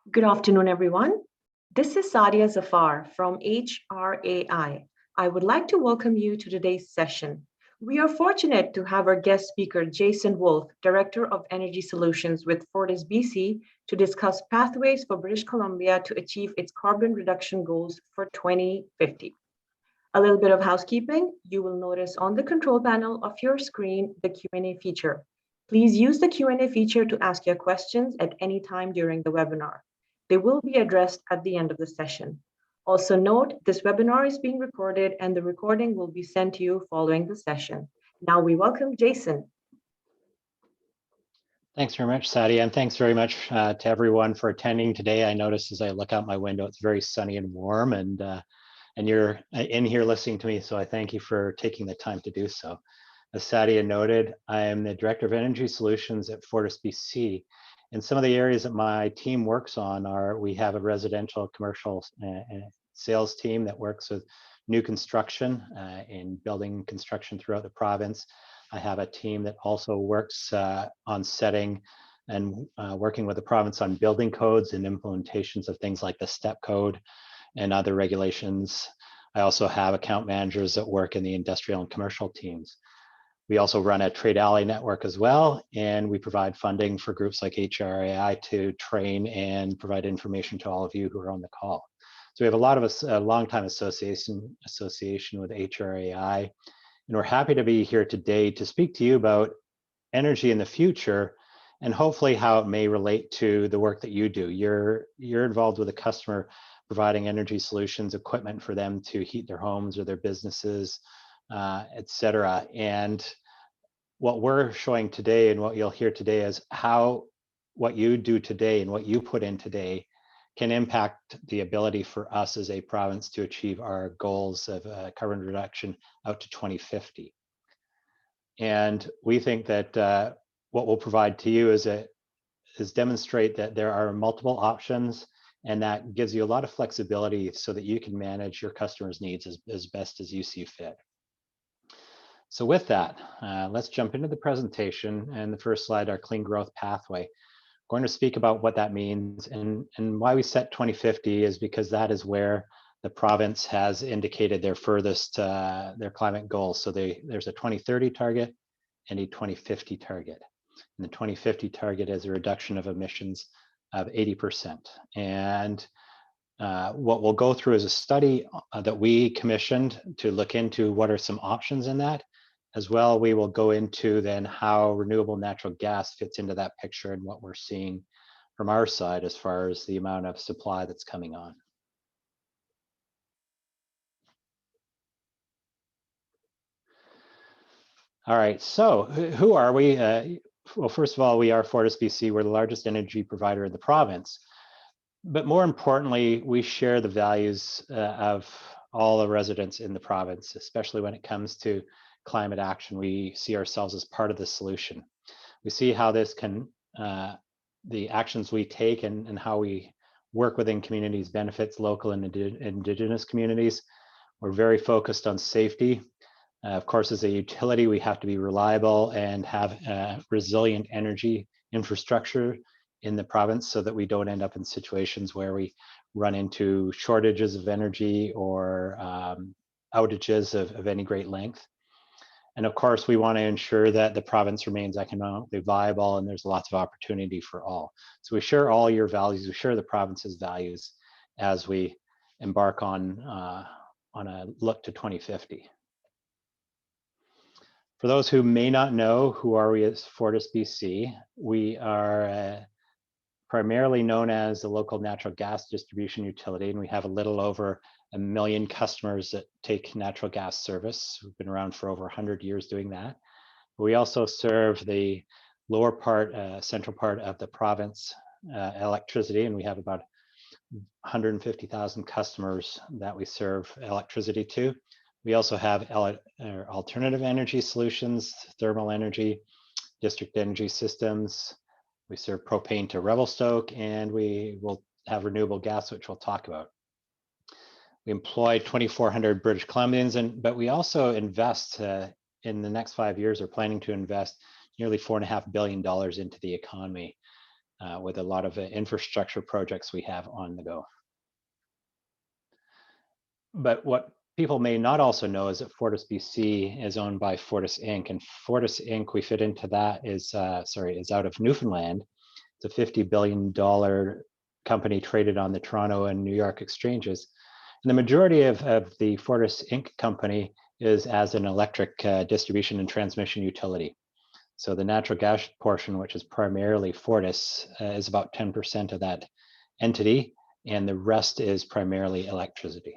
Good afternoon, everyone. This is Sadia Zafar from HRAI. I would like to welcome you to today's session. We are fortunate to have our guest speaker, Jason Wolf, Director of Energy Solutions with FortisBC, to discuss pathways for British Columbia to achieve its carbon reduction goals for 2050. A little bit of housekeeping. You will notice on the control panel of your screen the Q&A feature. Please use the Q&A feature to ask your questions at any time during the webinar. They will be addressed at the end of the session. Also note, this webinar is being recorded and the recording will be sent to you following the session. Now we welcome Jason. Thanks very much, Sadia, and thanks very much to everyone for attending today. I notice as I look out my window, it's very sunny and warm, and you're in here listening to me, so I thank you for taking the time to do so. As Sadia noted, I am the Director of Energy Solutions at FortisBC, and some of the areas that my team works on are, we have a residential commercial sales team that works with new construction in building construction throughout the province. I have a team that also works on setting and working with the province on building codes and implementations of things like the STEP code and other regulations. I also have account managers that work in the industrial and commercial teams. We also run a trade ally network as well, and we provide funding for groups like HRAI to train and provide information to all of you who are on the call. So we have a lot of us, a long time association with HRAI, and we're happy to be here today to speak to you about energy in the future and hopefully how it may relate to the work that you do. You're involved with a customer providing energy solutions, equipment for them to heat their homes or their businesses, etc. And what we're showing today and what you'll hear today is how what you do today and what you put in today can impact the ability for us as a province to achieve our goals of carbon reduction out to 2050. And we think that what we'll provide to you is demonstrate that there are multiple options, and that gives you a lot of flexibility so that you can manage your customers' needs as best as you see fit. So with that, let's jump into the presentation, and the first slide, our clean growth pathway. I'm going to speak about what that means, and why we set 2050 is because that is where the province has indicated their furthest, their climate goals. So there's a 2030 target and a 2050 target. And the 2050 target is a reduction of emissions of 80%. And what we'll go through is a study that we commissioned to look into what are some options in that. As well, we will go into then how renewable natural gas fits into that picture and what we're seeing from our side as far as the amount of supply that's coming on. All right, so who are we? Well, first of all, we are FortisBC. We're the largest energy provider in the province. But more importantly, we share the values of all the residents in the province, especially when it comes to climate action. We see ourselves as part of the solution. We see how this can, the actions we take and how we work within communities benefits local and Indigenous communities. We're very focused on safety. Of course, as a utility, we have to be reliable and have resilient energy infrastructure in the province so that we don't end up in situations where we run into shortages of energy or outages of any great length. And of course, we want to ensure that the province remains economically viable and there's lots of opportunity for all. So we share all your values, we share the province's values as we embark on a look to 2050. For those who may not know, who are we as FortisBC? We are primarily known as the local natural gas distribution utility, and we have a little over 1 million customers that take natural gas service. We've been around for over 100 years doing that. We also serve the lower part, central part of the province electricity, and we have about 150,000 customers that we serve electricity to. We also have alternative energy solutions, thermal energy, district energy systems. We serve propane to Revelstoke, and we will have renewable gas, which we'll talk about. We employ 2,400 British Columbians, but we also invest in the next 5 years, we're planning to invest nearly $4.5 billion into the economy. with a lot of infrastructure projects we have on the go. But what people may not also know is that FortisBC is owned by Fortis Inc. And Fortis Inc., we fit into that, is out of Newfoundland. It's a $50 billion company traded on the Toronto and New York exchanges. And the majority of the Fortis Inc. company is as an electric distribution and transmission utility. So the natural gas portion, which is primarily Fortis, is about 10% of that entity, and the rest is primarily electricity.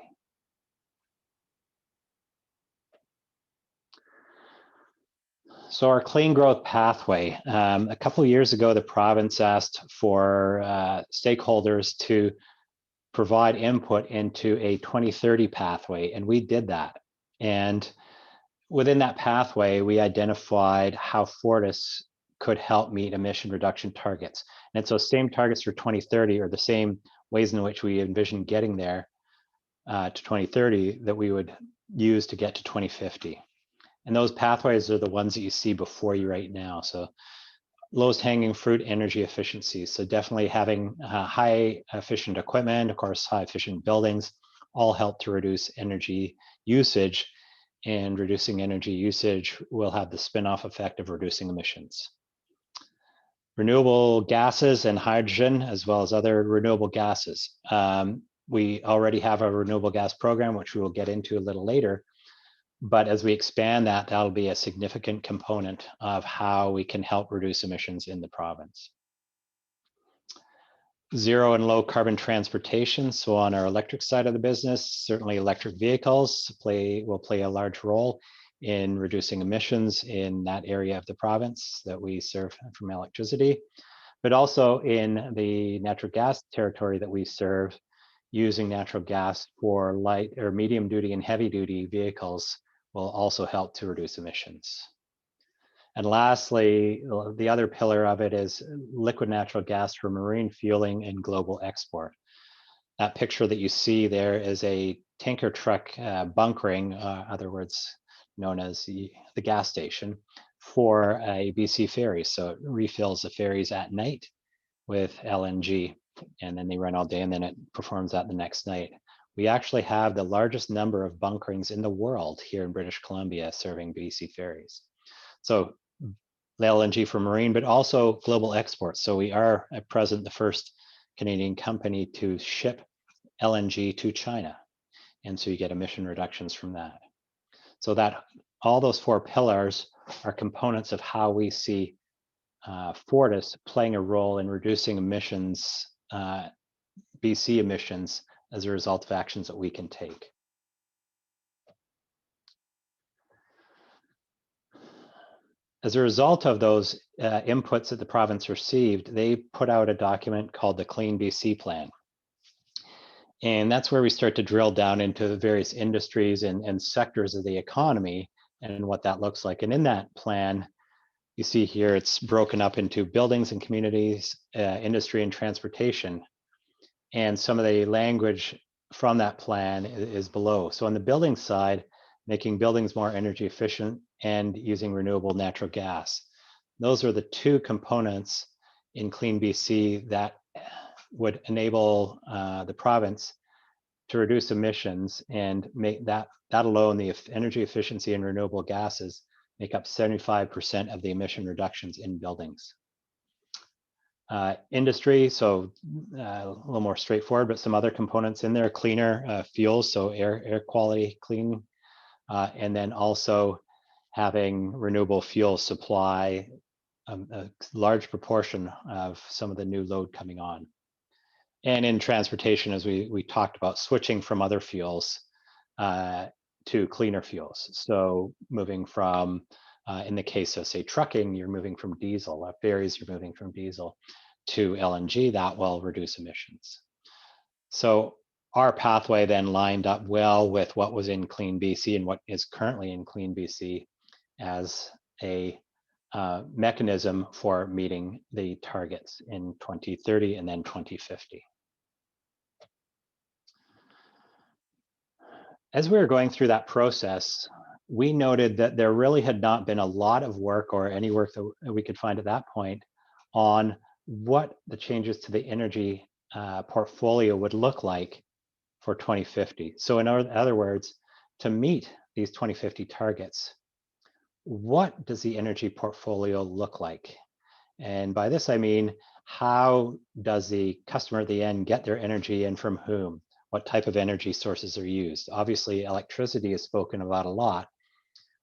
So our clean growth pathway, a couple of years ago, the province asked for stakeholders to provide input into a 2030 pathway, and we did that. And within that pathway, we identified how Fortis could help meet emission reduction targets. And so same targets for 2030 are the same ways in which we envision getting there to 2030 that we would use to get to 2050. And those pathways are the ones that you see before you right now. So lowest hanging fruit, energy efficiency. So definitely having high efficient equipment, of course, high efficient buildings, all help to reduce energy usage. And reducing energy usage will have the spin-off effect of reducing emissions. Renewable gases and hydrogen, as well as other renewable gases. We already have a renewable gas program, which we will get into a little later. But as we expand that, that'll be a significant component of how we can help reduce emissions in the province. Zero and low carbon transportation. So on our electric side of the business, certainly electric vehicles will play a large role in reducing emissions in that area of the province that we serve from electricity, but also in the natural gas territory that we serve, using natural gas for light or medium duty and heavy duty vehicles will also help to reduce emissions. And lastly, the other pillar of it is liquid natural gas for marine fueling and global export. That picture that you see there is a tanker truck bunkering, other words known as the gas station, for a BC ferry. So it refills the ferries at night with LNG, and then they run all day, and then it performs that the next night. We actually have the largest number of bunkerings in the world here in British Columbia serving BC ferries. So LNG for marine, but also global exports. So we are at present the first Canadian company to ship LNG to China. And so you get emission reductions from that. So that all those four pillars are components of how we see Fortis playing a role in reducing emissions, BC emissions, as a result of actions that we can take. As a result of those inputs that the province received, they put out a document called the Clean BC Plan. And that's where we start to drill down into the various industries and sectors of the economy and what that looks like. And in that plan, you see here, it's broken up into buildings and communities, industry and transportation. And some of the language from that plan is below. So on the building side, making buildings more energy efficient and using renewable natural gas. Those are the two components in Clean BC that would enable the province to reduce emissions and make that alone, the energy efficiency and renewable gases, make up 75% of the emission reductions in buildings. Industry, so a little more straightforward, but some other components in there: cleaner fuels, so air quality clean, and then also having renewable fuel supply a large proportion of some of the new load coming on. And in transportation, as we talked about, switching from other fuels to cleaner fuels. So moving from, in the case of, say, trucking, you're moving from diesel. Ferries, you're moving from diesel to LNG. That will reduce emissions. So our pathway then lined up well with what was in Clean BC and what is currently in Clean BC as a mechanism for meeting the targets in 2030 and then 2050. As we were going through that process, we noted that there really had not been a lot of work or any work that we could find at that point on what the changes to the energy portfolio would look like for 2050. So in other words, to meet these 2050 targets, what does the energy portfolio look like? And by this, I mean, how does the customer at the end get their energy and from whom? What type of energy sources are used? Obviously, electricity is spoken about a lot,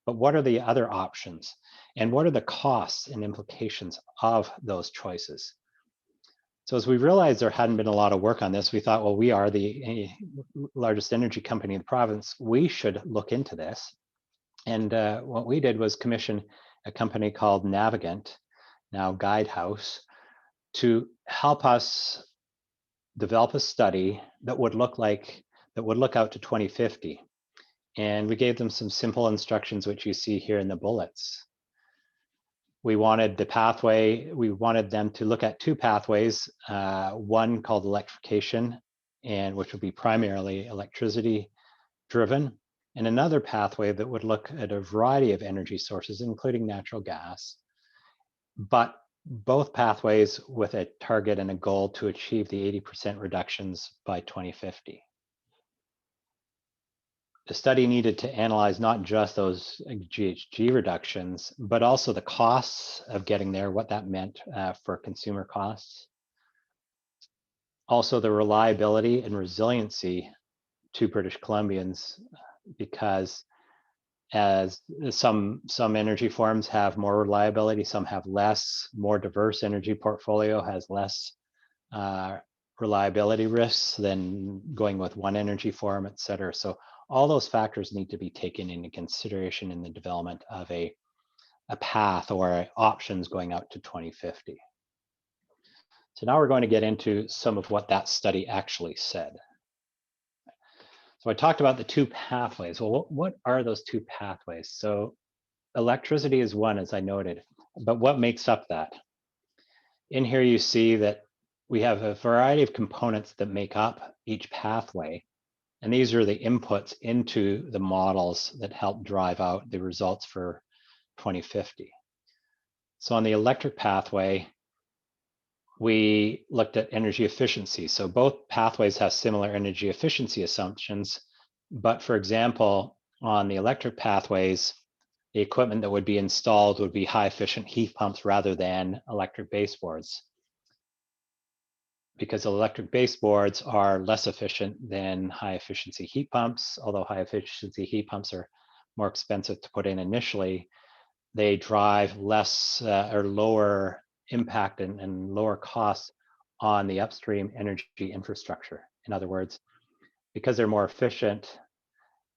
but what are the other options? And what are the costs and implications of those choices? So as we realized there hadn't been a lot of work on this, we thought, well, we are the largest energy company in the province. We should look into this. And what we did was commission a company called Navigant, now Guidehouse, to help us develop a study that would look out to 2050. And we gave them some simple instructions, which you see here in the bullets. We wanted them to look at two pathways, one called electrification, and which would be primarily electricity driven, and another pathway that would look at a variety of energy sources, including natural gas, but both pathways with a target and a goal to achieve the 80% reductions by 2050. The study needed to analyze not just those GHG reductions, but also the costs of getting there, what that meant for consumer costs. Also the reliability and resiliency to British Columbians, because as some energy forms have more reliability, some have less. More diverse energy portfolio has less reliability risks than going with one energy form, et cetera. So all those factors need to be taken into consideration in the development of a path or options going out to 2050. So now we're going to get into some of what that study actually said. So I talked about the two pathways. Well, what are those two pathways? So electricity is one, as I noted, but what makes up that? In here you see that we have a variety of components that make up each pathway. And these are the inputs into the models that help drive out the results for 2050. So on the electric pathway, we looked at energy efficiency. So both pathways have similar energy efficiency assumptions. But for example, on the electric pathways, the equipment that would be installed would be high efficient heat pumps rather than electric baseboards, because electric baseboards are less efficient than high efficiency heat pumps. Although high efficiency heat pumps are more expensive to put in initially, they drive less or lower impact and lower costs on the upstream energy infrastructure. In other words, because they're more efficient,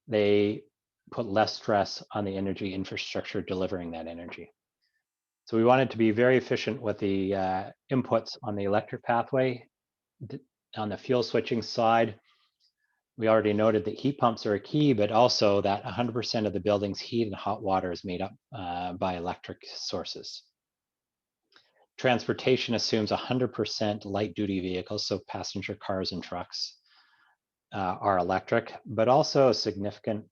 they put less stress on the energy infrastructure delivering that energy. So we wanted to be very efficient with the inputs on the electric pathway. On the fuel switching side, we already noted that heat pumps are a key, but also that 100% of the building's heat and hot water is made up by electric sources. Transportation assumes 100% light duty vehicles, so passenger cars and trucks are electric, but also a significant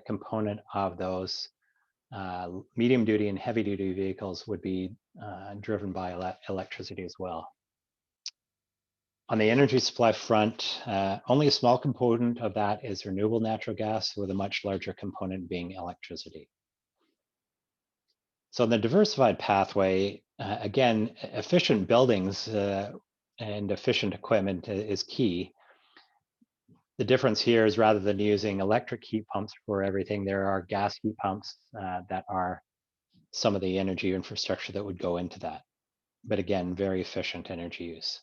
component of those medium duty and heavy duty vehicles would be driven by electricity as well. On the energy supply front, only a small component of that is renewable natural gas, with a much larger component being electricity. So in the diversified pathway, again, efficient buildings and efficient equipment is key. The difference here is, rather than using electric heat pumps for everything, there are gas heat pumps that are some of the energy infrastructure that would go into that. But again, very efficient energy use.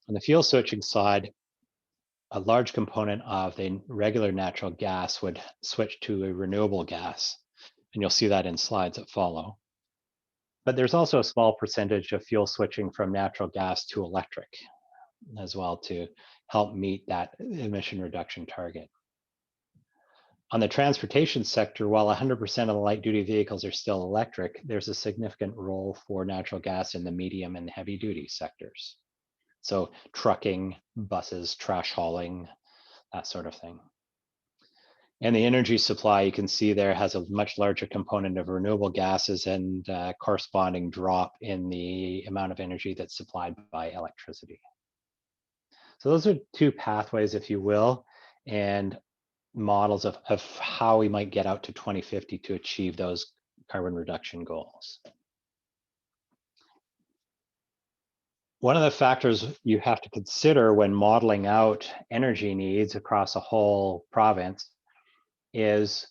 On the fuel switching side, a large component of the regular natural gas would switch to a renewable gas, and you'll see that in slides that follow. But there's also a small percentage of fuel switching from natural gas to electric as well to help meet that emission reduction target. On the transportation sector, while 100% of the light duty vehicles are still electric, there's a significant role for natural gas in the medium and heavy duty sectors. So trucking, buses, trash hauling, that sort of thing. And the energy supply, you can see there, has a much larger component of renewable gases and corresponding drop in the amount of energy that's supplied by electricity. So those are two pathways, if you will, and models of how we might get out to 2050 to achieve those carbon reduction goals. One of the factors you have to consider when modeling out energy needs across a whole province is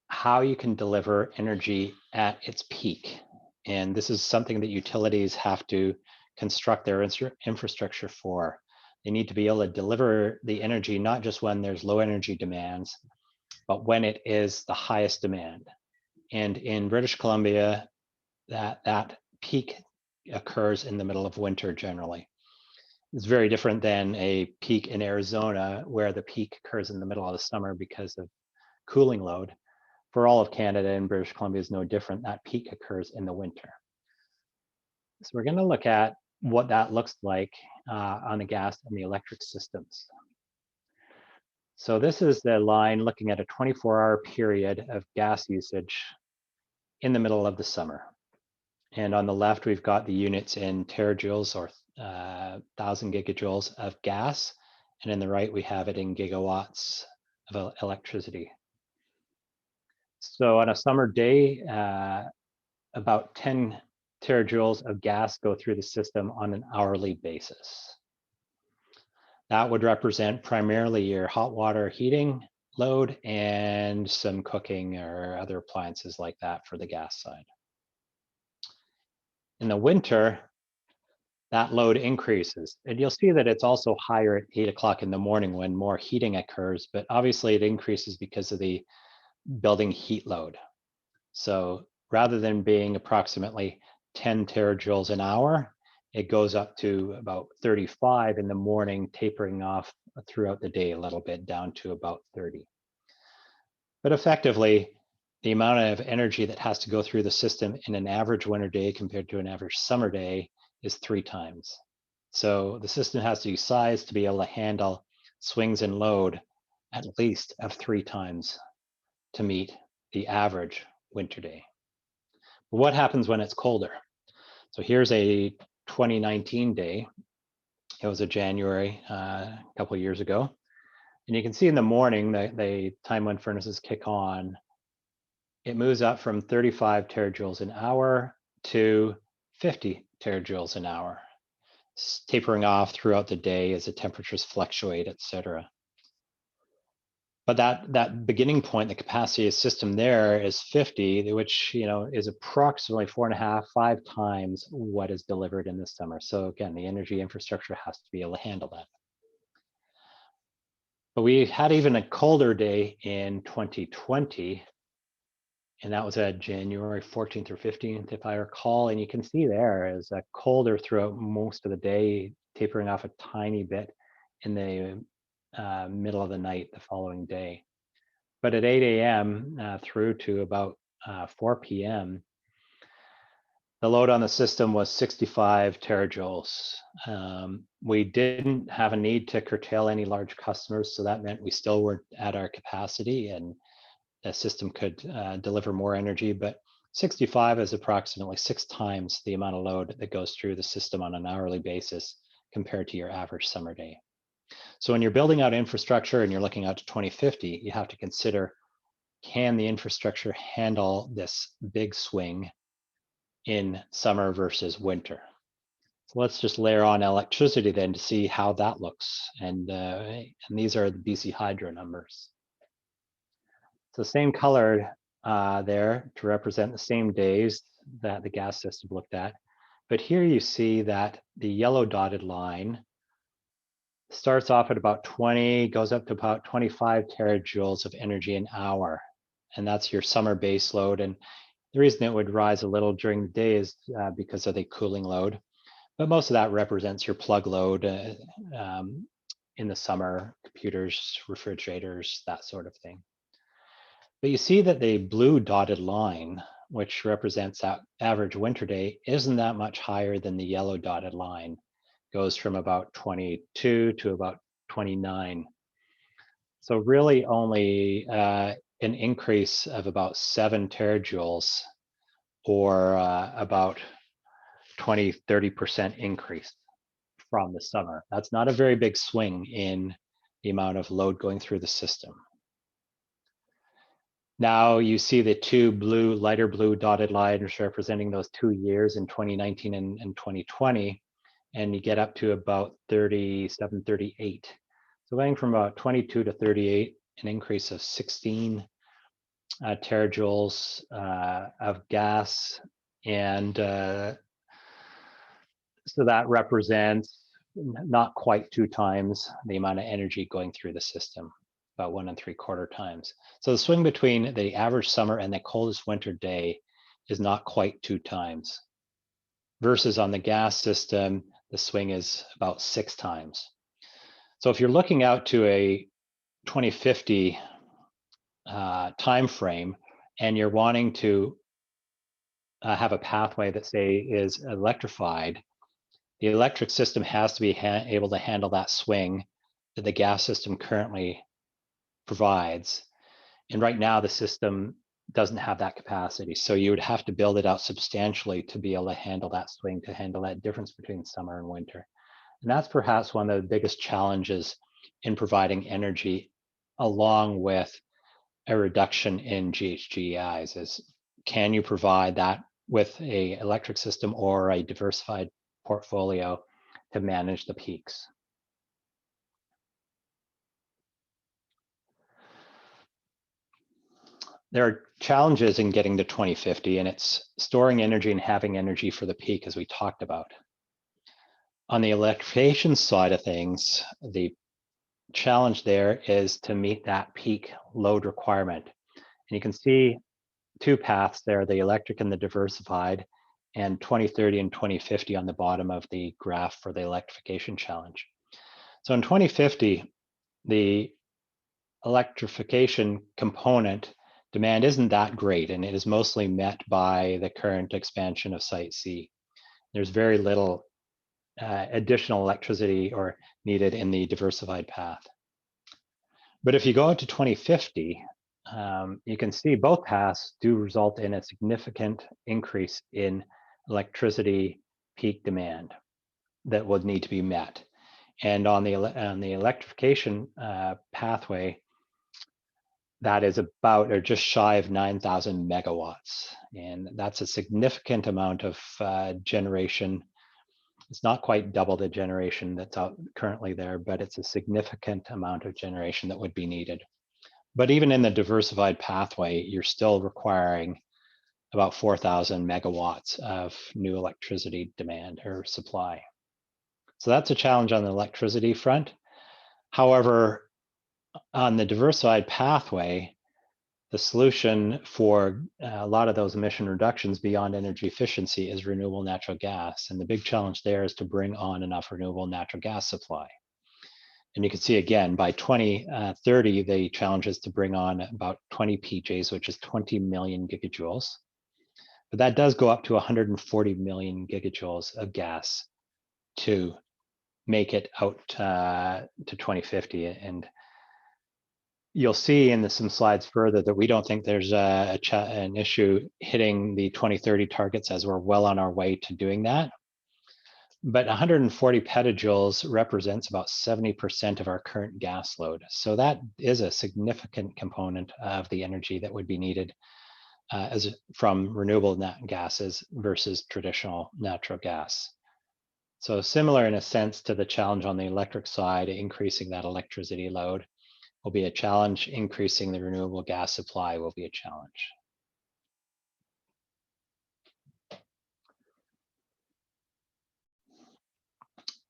how you can deliver energy at its peak. And this is something that utilities have to construct their infrastructure for. They need to be able to deliver the energy not just when there's low energy demands, but when it is the highest demand. And in British Columbia, that peak occurs in the middle of winter generally. It's very different than a peak in Arizona, where the peak occurs in the middle of the summer because of cooling load. For all of Canada, and British Columbia is no different. That peak occurs in the winter. So we're going to look at what that looks like on the gas and the electric systems. So this is the line looking at a 24-hour period of gas usage in the middle of the summer. And on the left, we've got the units in terajoules or 1,000 gigajoules of gas. And in the right, we have it in gigawatts of electricity. So on a summer day, about 10 terajoules of gas go through the system on an hourly basis. That would represent primarily your hot water heating load and some cooking or other appliances like that for the gas side. In the winter, that load increases. And you'll see that it's also higher at 8 o'clock in the morning when more heating occurs, but obviously it increases because of the building heat load. So rather than being approximately 10 terajoules an hour, it goes up to about 35 in the morning, tapering off throughout the day a little bit down to about 30. But effectively, the amount of energy that has to go through the system in an average winter day compared to an average summer day is 3 times. So the system has to be sized to be able to handle swings in load at least of 3 times to meet the average winter day. But what happens when it's colder? So here's a 2019 day. It was a January a couple of years ago. And you can see in the morning, the time when furnaces kick on, it moves up from 35 terajoules an hour to 50 terajoules an hour, tapering off throughout the day as the temperatures fluctuate, et cetera. But that beginning point, the capacity of the system there is 50, which is approximately 4.5, 5 times what is delivered in the summer. So again, the energy infrastructure has to be able to handle that. But we had even a colder day in 2020, and that was at January 14th or 15th, if I recall. And you can see there is a colder throughout most of the day, tapering off a tiny bit in the middle of the night the following day. But at 8 a.m. Through to about 4 p.m., the load on the system was 65 terajoules. We didn't have a need to curtail any large customers, so that meant we still weren't at our capacity and the system could deliver more energy, but 65 is approximately 6 times the amount of load that goes through the system on an hourly basis compared to your average summer day. So when you're building out infrastructure and you're looking out to 2050, you have to consider, can the infrastructure handle this big swing in summer versus winter? So let's just layer on electricity then to see how that looks. And these are the BC Hydro numbers. So same color there to represent the same days that the gas system looked at. But here you see that the yellow dotted line starts off at about 20, goes up to about 25 terajoules of energy an hour. And that's your summer base load. And the reason it would rise a little during the day is because of the cooling load. But most of that represents your plug load in the summer, computers, refrigerators, that sort of thing. But you see that the blue dotted line, which represents that average winter day, isn't that much higher than the yellow dotted line. Goes from about 22 to about 29. So really only an increase of about 7 terajoules, or about 20–30% increase from the summer. That's not a very big swing in the amount of load going through the system. Now you see the two blue, lighter blue dotted lines representing those 2 years in 2019 and 2020, and you get up to about 37, 38. So going from about 22 to 38, an increase of 16 terajoules of gas, and so that represents not quite 2 times the amount of energy going through the system, about 1 3/4 times. So the swing between the average summer and the coldest winter day is not quite 2 times. Versus on the gas system, the swing is about 6 times. So if you're looking out to a 2050 time frame and you're wanting to have a pathway that, say, is electrified, the electric system has to be able to handle that swing that the gas system currently provides. And right now, the system doesn't have that capacity. So you would have to build it out substantially to be able to handle that swing, to handle that difference between summer and winter. And that's perhaps one of the biggest challenges in providing energy, along with a reduction in GHGs, is can you provide that with an electric system or a diversified portfolio to manage the peaks. There are challenges in getting to 2050, and it's storing energy and having energy for the peak, as we talked about. On the electrification side of things, the challenge there is to meet that peak load requirement. And you can see 2 paths there, the electric and the diversified, and 2030 and 2050 on the bottom of the graph for the electrification challenge. So in 2050, the electrification component demand isn't that great, and it is mostly met by the current expansion of Site C. There's very little additional electricity or needed in the diversified path. But if you go out to 2050, you can see both paths do result in a significant increase in electricity peak demand that would need to be met. And on the electrification pathway, that is about or just shy of 9,000 megawatts. And that's a significant amount of generation. It's not quite double the generation that's out currently there, but it's a significant amount of generation that would be needed. But even in the diversified pathway, you're still requiring about 4,000 megawatts of new electricity demand or supply. So that's a challenge on the electricity front. However, on the diversified pathway, the solution for a lot of those emission reductions beyond energy efficiency is renewable natural gas. And the big challenge there is to bring on enough renewable natural gas supply. And you can see again, by 2030, the challenge is to bring on about 20 PJs, which is 20 million gigajoules. But that does go up to 140 million gigajoules of gas to make it out to 2050. And you'll see in some slides further that we don't think there's an issue hitting the 2030 targets, as we're well on our way to doing that. But 140 petajoules represents about 70% of our current gas load. So that is a significant component of the energy that would be needed from renewable gases versus traditional natural gas. So similar in a sense to the challenge on the electric side, increasing that electricity load will be a challenge. Increasing the renewable gas supply will be a challenge.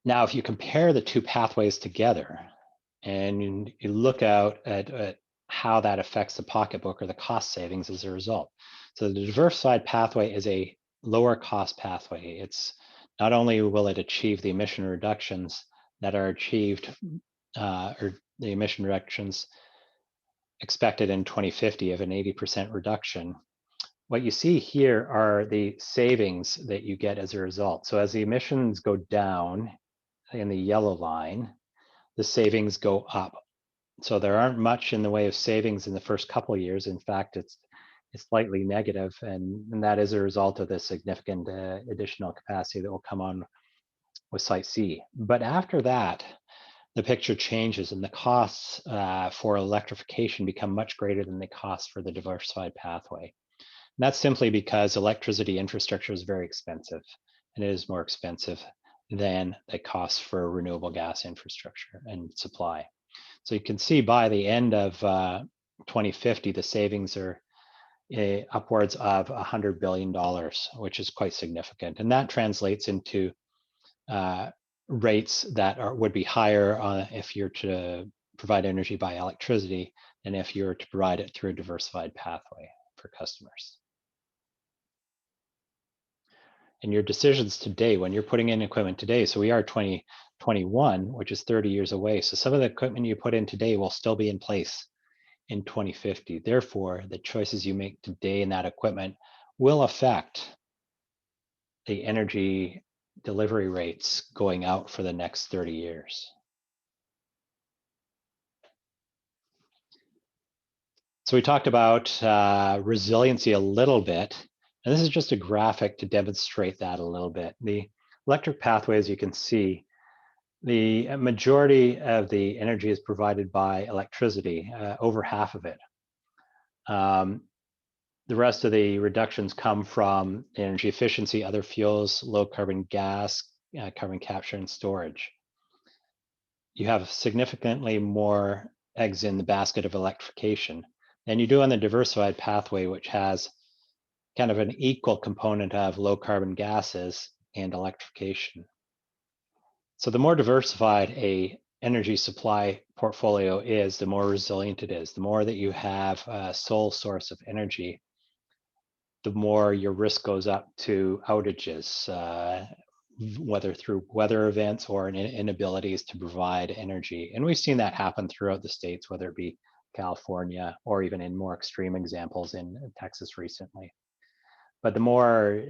Now, if you compare the two pathways together and you look out at how that affects the pocketbook or the cost savings as a result. So the diversified pathway is a lower cost pathway. It's not only will it achieve the emission reductions that are achieved or the emission reductions expected in 2050 of an 80% reduction. What you see here are the savings that you get as a result. So as the emissions go down in the yellow line, the savings go up So there aren't much in the way of savings in the first couple of years. In fact, it's slightly negative, and that is a result of the significant additional capacity that will come on with Site C. But after that, the picture changes, and the costs for electrification become much greater than the costs for the diversified pathway. And that's simply because electricity infrastructure is very expensive, and it is more expensive than the costs for renewable gas infrastructure and supply. So you can see by the end of 2050, the savings are upwards of $100 billion, which is quite significant. And that translates into rates that would be higher if you're to provide energy by electricity than if you were to provide it through a diversified pathway for customers. And your decisions today, when you're putting in equipment today, so we are 2021, which is 30 years away. So some of the equipment you put in today will still be in place in 2050. Therefore, the choices you make today in that equipment will affect the energy delivery rates going out for the next 30 years. So we talked about resiliency a little bit, and this is just a graphic to demonstrate that a little bit. The electric pathway, as you can see, the majority of the energy is provided by electricity, over half of it. The rest of the reductions come from energy efficiency, other fuels, low carbon gas, carbon capture and storage. You have significantly more eggs in the basket of electrification than you do on the diversified pathway, which has kind of an equal component of low carbon gases and electrification. So the more diversified a energy supply portfolio is, the more resilient it is. The more that you have a sole source of energy, the more your risk goes up to outages, whether through weather events or inabilities to provide energy. And we've seen that happen throughout the states, whether it be California or even in more extreme examples in Texas recently. But the more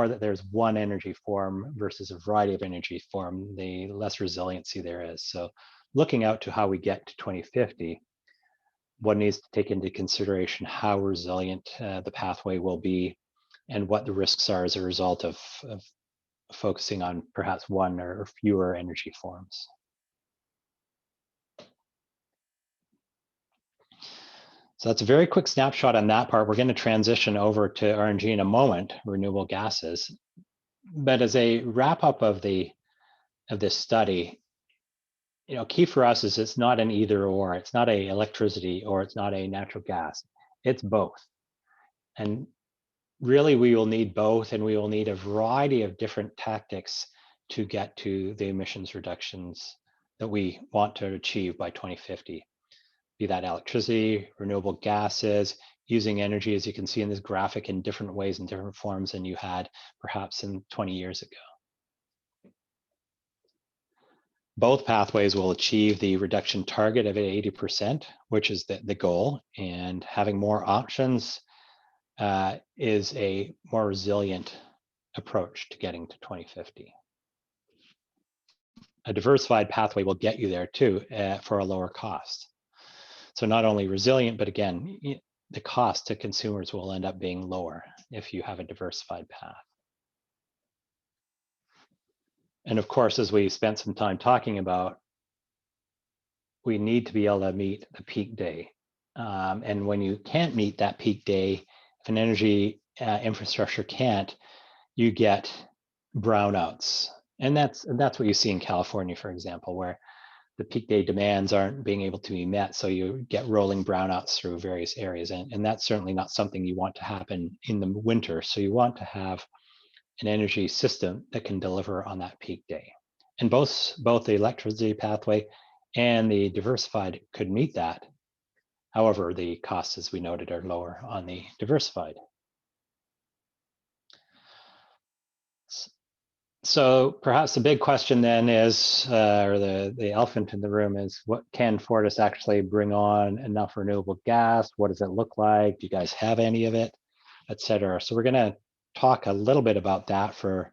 that there's one energy form versus a variety of energy form, the less resiliency there is. So looking out to how we get to 2050, one needs to take into consideration how resilient the pathway will be and what the risks are as a result of focusing on perhaps one or fewer energy forms. So that's a very quick snapshot on that part. We're going to transition over to RNG in a moment, renewable gases. But as a wrap up of this study, key for us is it's not an either or. It's not a electricity or it's not a natural gas. It's both. And really, we will need both, and we will need a variety of different tactics to get to the emissions reductions that we want to achieve by 2050. Be that electricity, renewable gases, using energy, as you can see in this graphic, in different ways and different forms than you had perhaps in 20 years ago. Both pathways will achieve the reduction target of 80%, which is the goal, and having more options is a more resilient approach to getting to 2050. A diversified pathway will get you there too for a lower cost. So not only resilient, but again, the cost to consumers will end up being lower if you have a diversified path. And of course, as we spent some time talking about, we need to be able to meet the peak day. And when you can't meet that peak day, if an energy infrastructure can't, you get brownouts. And that's what you see in California, for example, where the peak day demands aren't being able to be met. So you get rolling brownouts through various areas. And that's certainly not something you want to happen in the winter. So you want to have an energy system that can deliver on that peak day. And both the electricity pathway and the diversified could meet that. However, the costs, as we noted, are lower on the diversified. So perhaps the big question then is, or the elephant in the room is, what can Fortis actually bring on enough renewable gas? What does it look like? Do you guys have any of it, et cetera? So we're going to talk a little bit about that for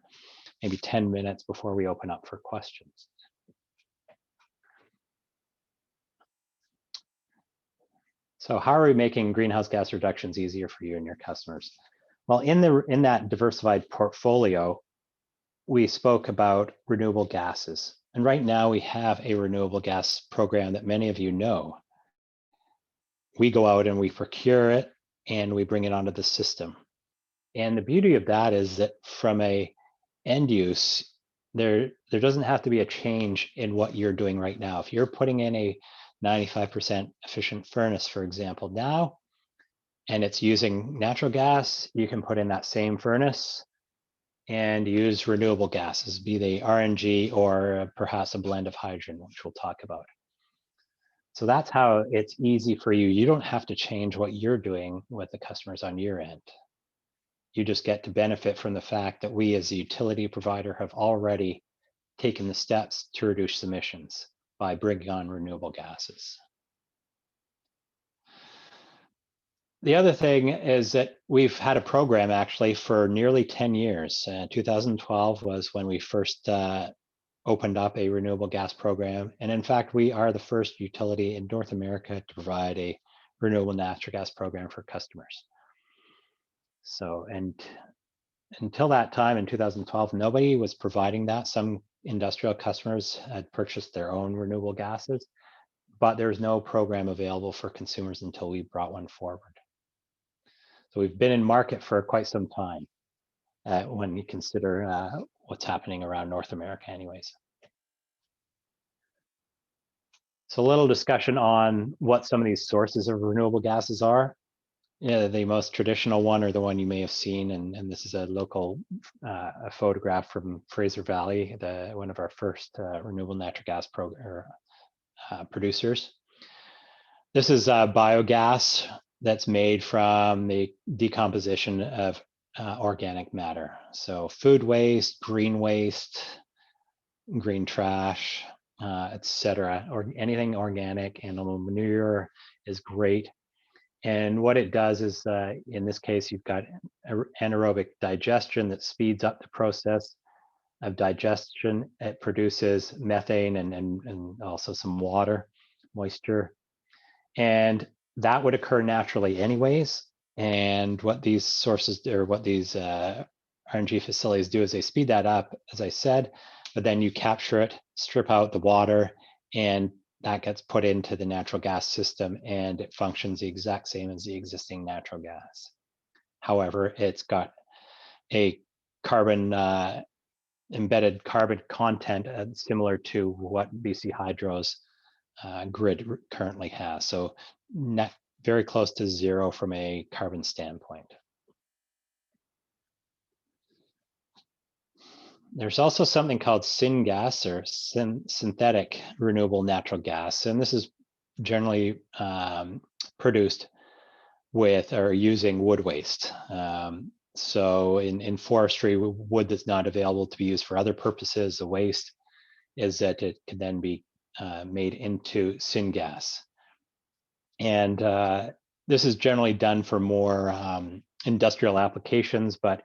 maybe 10 minutes before we open up for questions. So how are we making greenhouse gas reductions easier for you and your customers? Well, in that diversified portfolio, we spoke about renewable gases. And right now we have a renewable gas program that many of you know. We go out and we procure it and we bring it onto the system. And the beauty of that is that from a end use, there doesn't have to be a change in what you're doing right now. If you're putting in a 95% efficient furnace, for example, now, and it's using natural gas, you can put in that same furnace and use renewable gases, be they RNG or perhaps a blend of hydrogen, which we'll talk about. So that's how it's easy for you. You don't have to change what you're doing with the customers on your end. You just get to benefit from the fact that we as a utility provider have already taken the steps to reduce emissions by bringing on renewable gases. The other thing is that we've had a program actually for nearly 10 years. 2012 was when we first opened up a renewable gas program. And in fact, we are the first utility in North America to provide a renewable natural gas program for customers. So, and until that time in 2012, nobody was providing that. Some industrial customers had purchased their own renewable gases, but there's no program available for consumers until we brought one forward. So we've been in market for quite some time when you consider what's happening around North America anyways. So a little discussion on what some of these sources of renewable gases are. Yeah, the most traditional one, or the one you may have seen, and this is a local a photograph from Fraser Valley, one of our first renewable natural gas producers. This is biogas that's made from the decomposition of organic matter. So food waste, green trash, etc. Or anything organic, animal manure is great. And what it does is, in this case, you've got anaerobic digestion that speeds up the process of digestion. It produces methane and also some water, moisture. And that would occur naturally anyways. And what these sources, or what these RNG facilities do is they speed that up, as I said, but then you capture it, strip out the water, and that gets put into the natural gas system, and it functions the exact same as the existing natural gas. However, it's got a carbon embedded carbon content similar to what BC Hydro's grid currently has. So very close to zero from a carbon standpoint. There's also something called syngas, or synthetic renewable natural gas, and this is generally produced with or using wood waste. So in forestry, wood that's not available to be used for other purposes, the waste is that it can then be made into syngas. And this is generally done for more industrial applications, but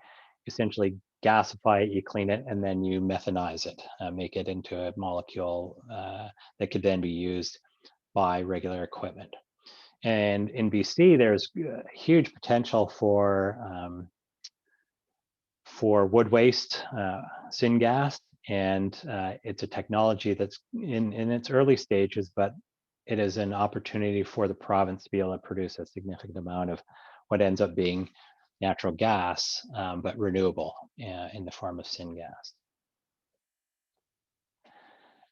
essentially gasify it, you clean it, and then you methanize it, make it into a molecule that could then be used by regular equipment. And in BC, there's huge potential for wood waste, syngas, and it's a technology that's in its early stages, but it is an opportunity for the province to be able to produce a significant amount of what ends up being natural gas, but renewable in the form of syngas.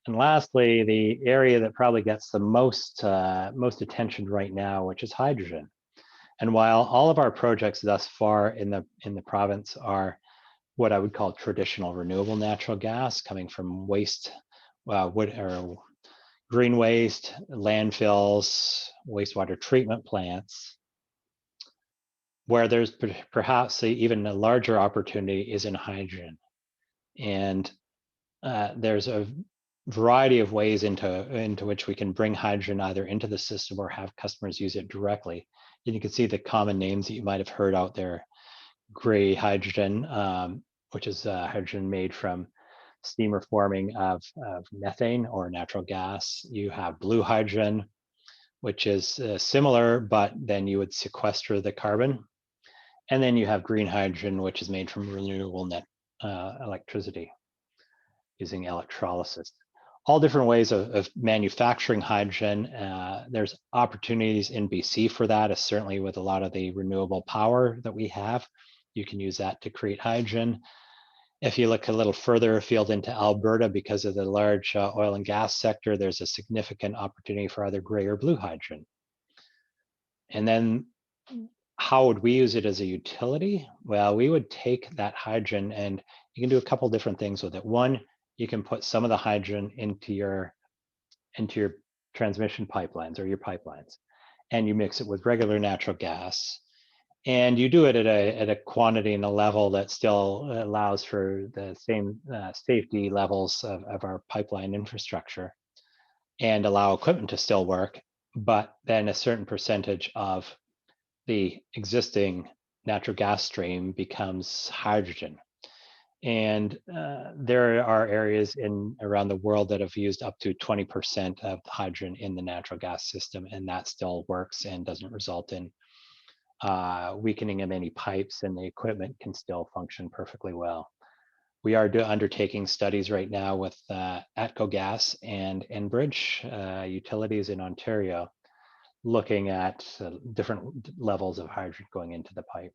And lastly, the area that probably gets the most attention right now, which is hydrogen. And while all of our projects thus far in the province are what I would call traditional renewable natural gas, coming from waste, wood or green waste, landfills, wastewater treatment plants, where there's perhaps even a larger opportunity is in hydrogen. And there's a variety of ways into which we can bring hydrogen either into the system or have customers use it directly. And you can see the common names that you might have heard out there: gray hydrogen, which is hydrogen made from steam reforming of methane or natural gas. You have blue hydrogen, which is similar, but then you would sequester the carbon. And then you have green hydrogen, which is made from renewable net electricity using electrolysis. All different ways of manufacturing hydrogen. There's opportunities in BC for that, certainly with a lot of the renewable power that we have. You can use that to create hydrogen. If you look a little further afield into Alberta, because of the large oil and gas sector, there's a significant opportunity for either gray or blue hydrogen. And then how would we use it as a utility? Well, we would take that hydrogen and you can do a couple different things with it. One, you can put some of the hydrogen into your transmission pipelines or your pipelines, and you mix it with regular natural gas. And you do it at a quantity and a level that still allows for the same safety levels of our pipeline infrastructure and allow equipment to still work, but then a certain percentage of the existing natural gas stream becomes hydrogen. And there are areas around the world that have used up to 20% of the hydrogen in the natural gas system, and that still works and doesn't result in weakening of any pipes, and the equipment can still function perfectly well. We are undertaking studies right now with ATCO Gas and Enbridge utilities in Ontario, looking at different levels of hydrogen going into the pipe.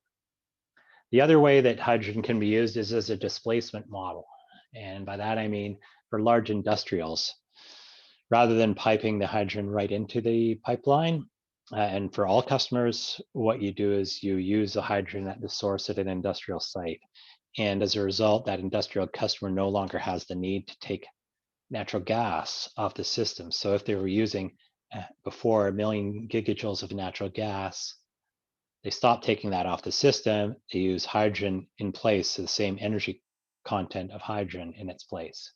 The other way that hydrogen can be used is as a displacement model. And by that, I mean for large industrials, rather than piping the hydrogen right into the pipeline, and for all customers, what you do is you use the hydrogen at the source at an industrial site. And as a result, that industrial customer no longer has the need to take natural gas off the system. So if they were using before 1 million gigajoules of natural gas, they stop taking that off the system. They use hydrogen in place, so the same energy content of hydrogen in its place.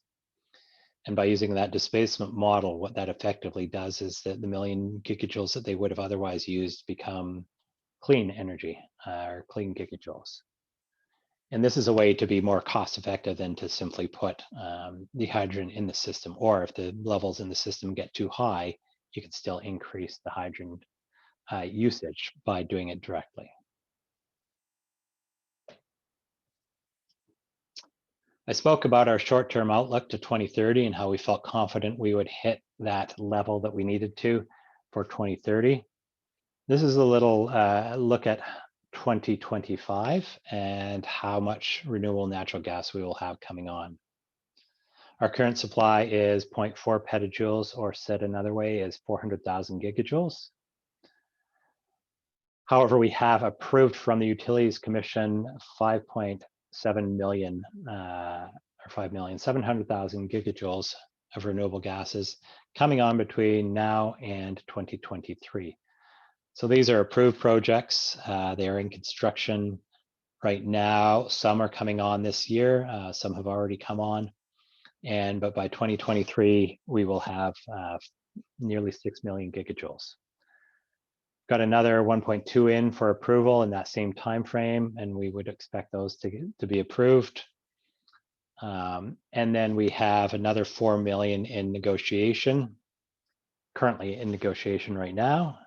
And by using that displacement model, what that effectively does is that the 1 million gigajoules that they would have otherwise used become clean energy or clean gigajoules. And this is a way to be more cost effective than to simply put the hydrogen in the system. Or if the levels in the system get too high, you can still increase the hydrogen usage by doing it directly. I spoke about our short-term outlook to 2030 and how we felt confident we would hit that level that we needed to for 2030. This is a little look at 2025 and how much renewable natural gas we will have coming on. Our current supply is 0.4 petajoules, or said another way is 400,000 gigajoules. However, we have approved from the Utilities Commission 5.7 million, or 5,700,000 gigajoules of renewable gases coming on between now and 2023. So these are approved projects. They are in construction right now. Some are coming on this year. Some have already come on. But by 2023, we will have nearly 6 million gigajoules. Got another 1.2 in for approval in that same time frame, and we would expect those to be approved. And then we have another 4 million in negotiation, currently in negotiation right now,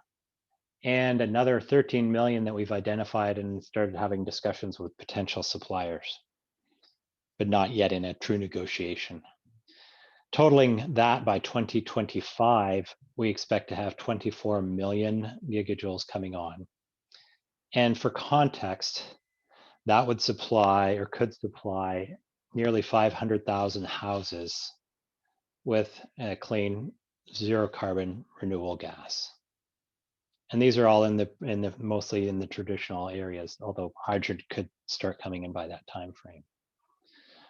and another 13 million that we've identified and started having discussions with potential suppliers, but not yet in a true negotiation. Totaling that by 2025, we expect to have 24 million gigajoules coming on. And for context, that would supply or could supply nearly 500,000 houses with a clean, zero carbon renewable gas. And these are all mostly in the traditional areas, although hydrogen could start coming in by that time frame.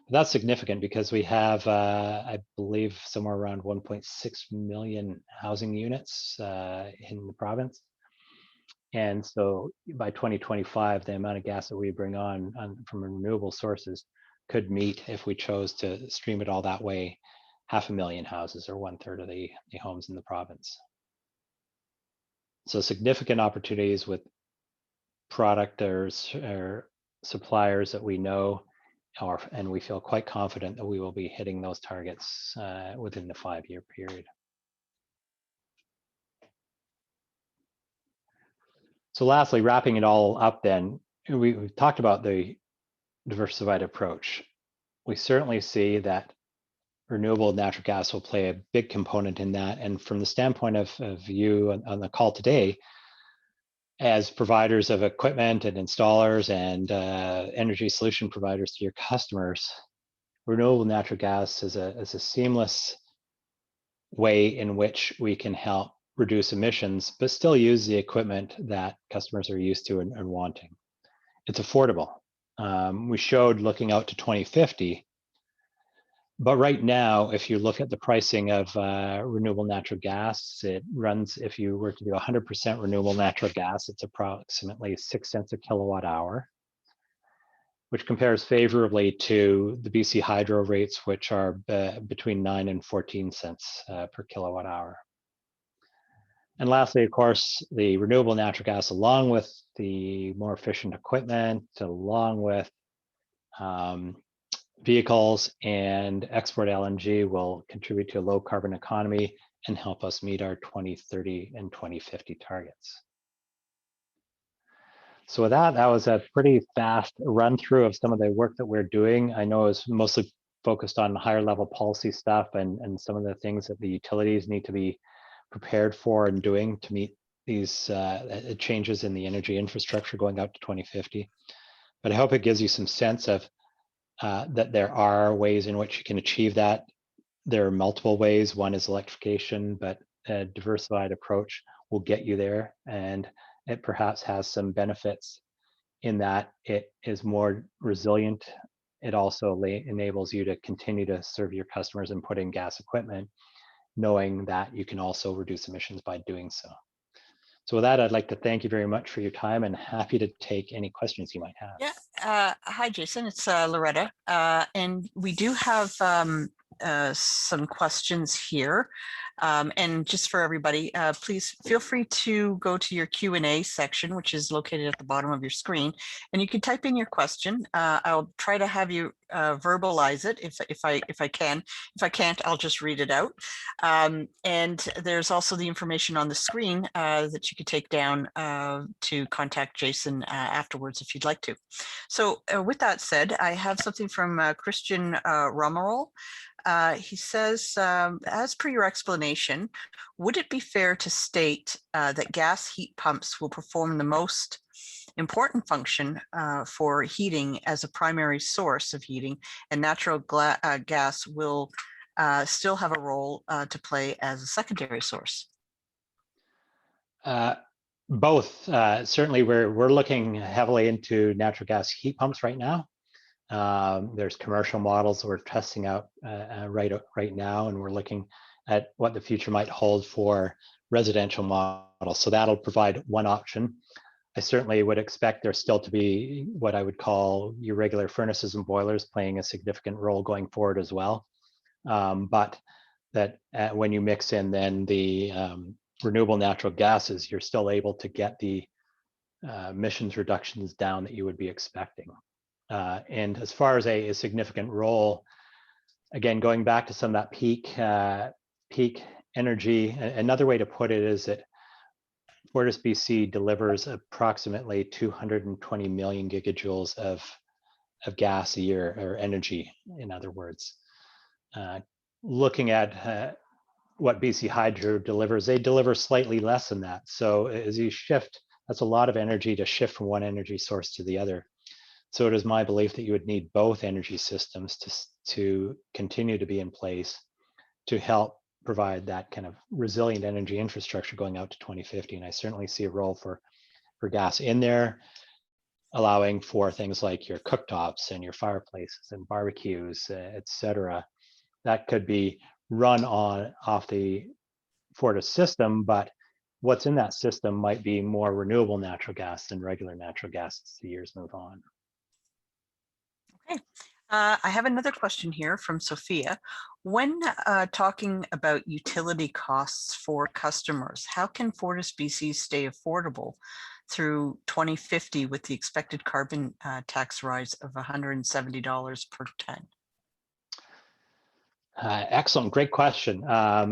But that's significant because we have, I believe, somewhere around 1.6 million housing units in the province. And so by 2025, the amount of gas that we bring on from renewable sources could meet, if we chose to stream it all that way, 500,000 houses, or 1/3 of the homes in the province. So significant opportunities with producers or suppliers that we know, and we feel quite confident that we will be hitting those targets within the 5-year period. So lastly, wrapping it all up then, we've talked about the diversified approach. We certainly see that renewable natural gas will play a big component in that. And from the standpoint of you on the call today, as providers of equipment and installers and energy solution providers to your customers, renewable natural gas is a seamless way in which we can help reduce emissions, but still use the equipment that customers are used to and wanting. It's affordable. We showed looking out to 2050, but right now, if you look at the pricing of renewable natural gas, it runs, if you were to do 100% renewable natural gas, it's approximately 6 cents a kilowatt hour, which compares favorably to the BC hydro rates, which are between 9 and 14 cents per kilowatt hour. And lastly, of course, the renewable natural gas, along with the more efficient equipment, along with vehicles and export LNG, will contribute to a low carbon economy and help us meet our 2030 and 2050 targets. So with that was a pretty fast run through of some of the work that we're doing. I know it's mostly focused on higher level policy stuff and some of the things that the utilities need to be prepared for and doing to meet these changes in the energy infrastructure going out to 2050. But I hope it gives you some sense of that there are ways in which you can achieve that. There are multiple ways. One is electrification, but a diversified approach will get you there. And it perhaps has some benefits in that it is more resilient. It also enables you to continue to serve your customers and put in gas equipment, knowing that you can also reduce emissions by doing so. So with that, I'd like to thank you very much for your time and happy to take any questions you might have. Yeah. Hi, Jason. It's Loretta. And we do have some questions here. And just for everybody, please feel free to go to your Q&A section, which is located at the bottom of your screen, and you can type in your question. I'll try to have you verbalize it if I can. If I can't, I'll just read it out. And there's also the information on the screen that you could take down to contact Jason afterwards if you'd like to. So with that said, I have something from Christian Romerol. He says, as per your explanation, would it be fair to state that gas heat pumps will perform the most important function for heating as a primary source of heating, and natural gas will still have a role to play as a secondary source? Both. Certainly, we're looking heavily into natural gas heat pumps right now. There's commercial models that we're testing out right now, and we're looking at what the future might hold for residential models. So that'll provide one option. I certainly would expect there still to be what I would call your regular furnaces and boilers playing a significant role going forward as well. But that when you mix in then the renewable natural gases, you're still able to get the emissions reductions down that you would be expecting. And as far as a significant role, again, going back to some of that peak energy, another way to put it is that FortisBC delivers approximately 220 million gigajoules of gas a year, or energy, in other words. Looking at what BC Hydro delivers, they deliver slightly less than that. So as you shift, that's a lot of energy to shift from one energy source to the other. So it is my belief that you would need both energy systems to continue to be in place to help provide that kind of resilient energy infrastructure going out to 2050. And I certainly see a role for gas in there, allowing for things like your cooktops and your fireplaces and barbecues, et cetera. That could be run off the Fortis system, but what's in that system might be more renewable natural gas than regular natural gas as the years move on. Okay. I have another question here from Sophia. When talking about utility costs for customers, how can FortisBC stay affordable through 2050 with the expected carbon tax rise of $170 per ton? Excellent, great question.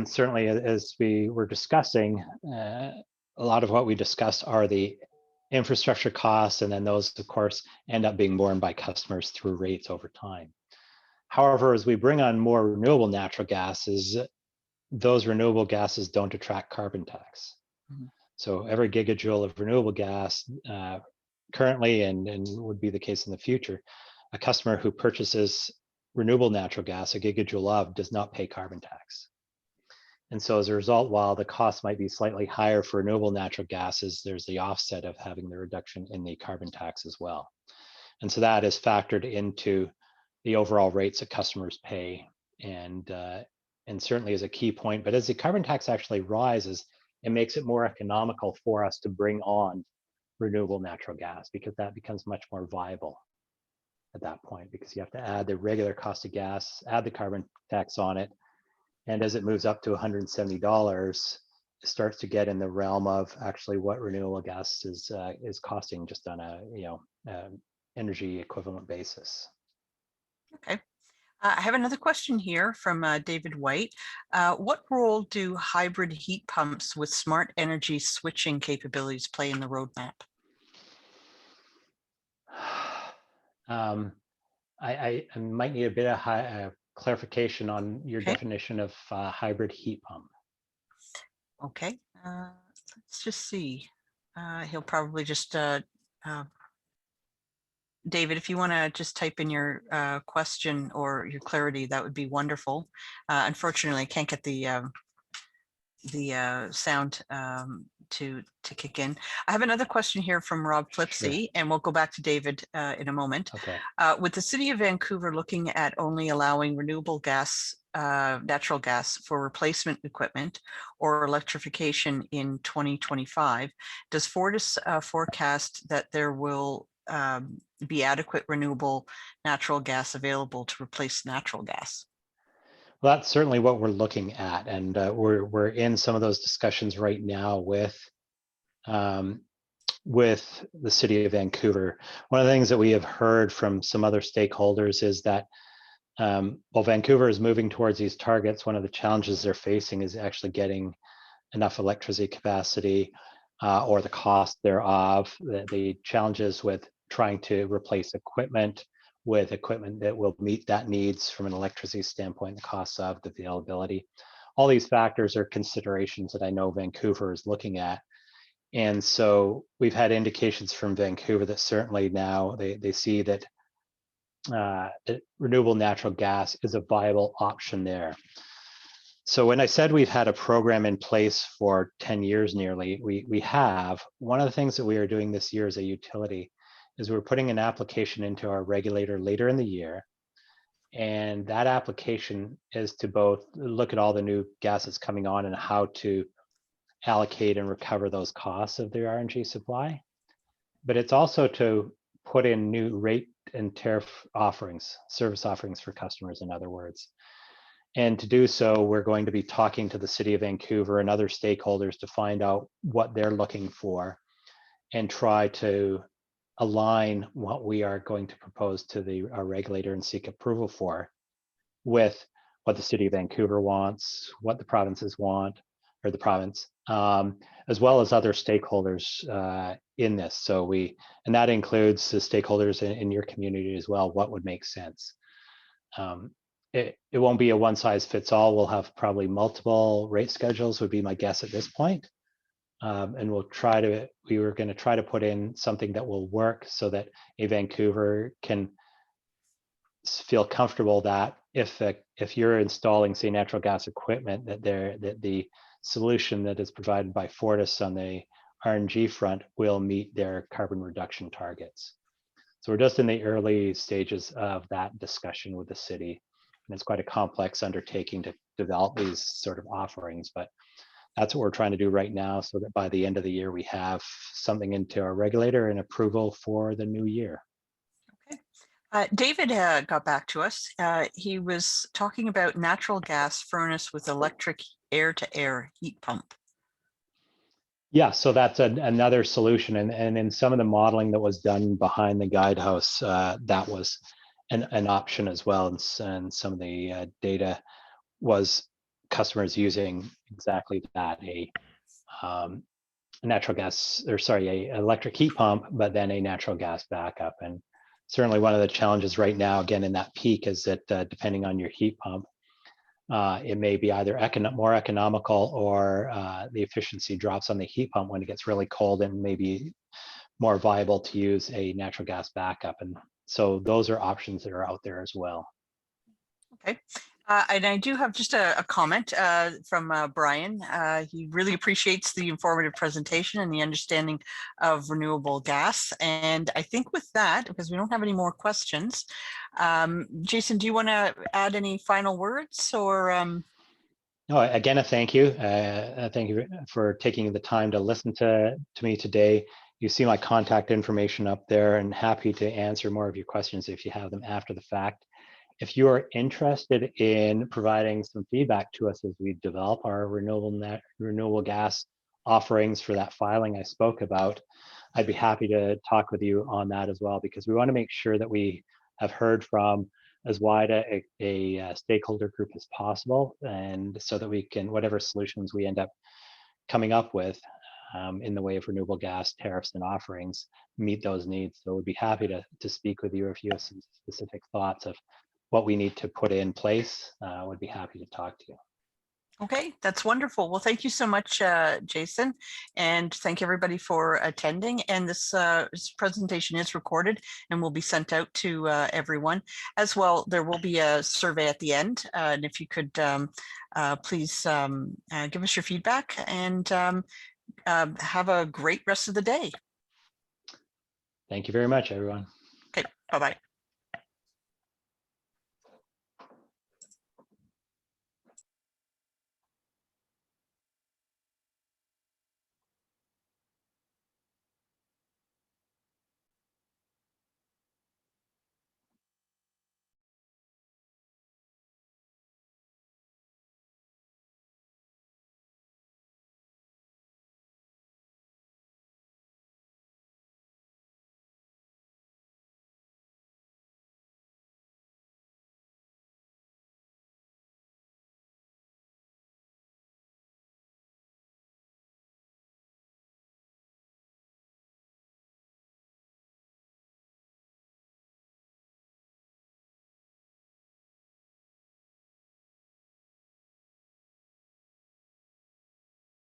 Certainly, as we were discussing, a lot of what we discussed are the infrastructure costs, and then those, of course, end up being borne by customers through rates over time. However, as we bring on more renewable natural gases, those renewable gases don't attract carbon tax. So every gigajoule of renewable gas currently, and would be the case in the future, a customer who purchases renewable natural gas, a gigajoule of, does not pay carbon tax. And so as a result, while the cost might be slightly higher for renewable natural gases, there's the offset of having the reduction in the carbon tax as well. And so that is factored into the overall rates that customers pay, and certainly is a key point. But as the carbon tax actually rises, it makes it more economical for us to bring on renewable natural gas, because that becomes much more viable at that point, because you have to add the regular cost of gas, add the carbon tax on it. And as it moves up to $170, it starts to get in the realm of actually what renewable gas is costing, just on a energy equivalent basis. Okay. I have another question here from David White. What role do hybrid heat pumps with smart energy switching capabilities play in the roadmap? I might need a bit of clarification on your Okay. definition of hybrid heat pump. Okay, let's just see. He'll probably just, David, if you want to just type in your question or your clarity, that would be wonderful. Unfortunately, I can't get the sound to kick in. I have another question here from Rob Flipsy, Sure. and we'll go back to David in a moment. Okay. With the City of Vancouver looking at only allowing renewable gas, natural gas for replacement equipment or electrification in 2025, does Fortis forecast that there will be adequate renewable natural gas available to replace natural gas? Well, that's certainly what we're looking at, and we're in some of those discussions right now with the City of Vancouver. One of the things that we have heard from some other stakeholders is that while Vancouver is moving towards these targets, one of the challenges they're facing is actually getting enough electricity capacity or the cost thereof. The challenges with trying to replace equipment with equipment that will meet that needs from an electricity standpoint, the costs of, the availability. All these factors are considerations that I know Vancouver is looking at. And so we've had indications from Vancouver that certainly now they see that renewable natural gas is a viable option there. So when I said we've had a program in place for 10 years nearly, we have. One of the things that we are doing this year as a utility is we're putting an application into our regulator later in the year. And that application is to both look at all the new gases coming on and how to allocate and recover those costs of the RNG supply. But it's also to put in new rate and tariff offerings, service offerings for customers, in other words. And to do so, we're going to be talking to the City of Vancouver and other stakeholders to find out what they're looking for and try to align what we are going to propose to our regulator and seek approval for with what the City of Vancouver wants, what the provinces want, or the province, as well as other stakeholders in this. So and that includes the stakeholders in your community as well, what would make sense. It won't be a one size fits all. We'll have probably multiple rate schedules would be my guess at this point. And we were going to try to put in something that will work so that a Vancouver can feel comfortable that if you're installing, say, natural gas equipment, that the solution that is provided by Fortis on the RNG front will meet their carbon reduction targets. So we're just in the early stages of that discussion with the city. And it's quite a complex undertaking to develop these sort of offerings, but that's what we're trying to do right now so that by the end of the year, we have something into our regulator and approval for the new year. Okay. David got back to us. He was talking about natural gas furnace with electric air-to-air heat pump. Yeah, so that's another solution. And in some of the modeling that was done behind the guidehouse, that was an option as well. And some of the data was customers using exactly that, natural gas, or sorry, a electric heat pump, but then a natural gas backup. And certainly one of the challenges right now, again, in that peak, is that depending on your heat pump, it may be either more economical, or the efficiency drops on the heat pump when it gets really cold, and maybe more viable to use a natural gas backup. And so those are options that are out there as well. Okay. And I do have just a comment from Brian. He really appreciates the informative presentation and the understanding of renewable gas. And I think with that, because we don't have any more questions, Jason, do you want to add any final words, or? No, again, a thank you. Thank you for taking the time to listen to me today. You see my contact information up there, and happy to answer more of your questions if you have them after the fact. If you are interested in providing some feedback to us as we develop our renewable gas offerings for that filing I spoke about, I'd be happy to talk with you on that as well, because we want to make sure that we have heard from as wide a stakeholder group as possible, and so that we can, whatever solutions we end up coming up with in the way of renewable gas tariffs and offerings, meet those needs. So we'd be happy to speak with you if you have some specific thoughts of what we need to put in place. Would be happy to talk to you. Okay, that's wonderful. Well, thank you so much, Jason, and thank everybody for attending. And this presentation is recorded and will be sent out to everyone as well. There will be a survey at the end, and if you could please give us your feedback, and have a great rest of the day. Thank you very much, everyone. Okay, bye-bye.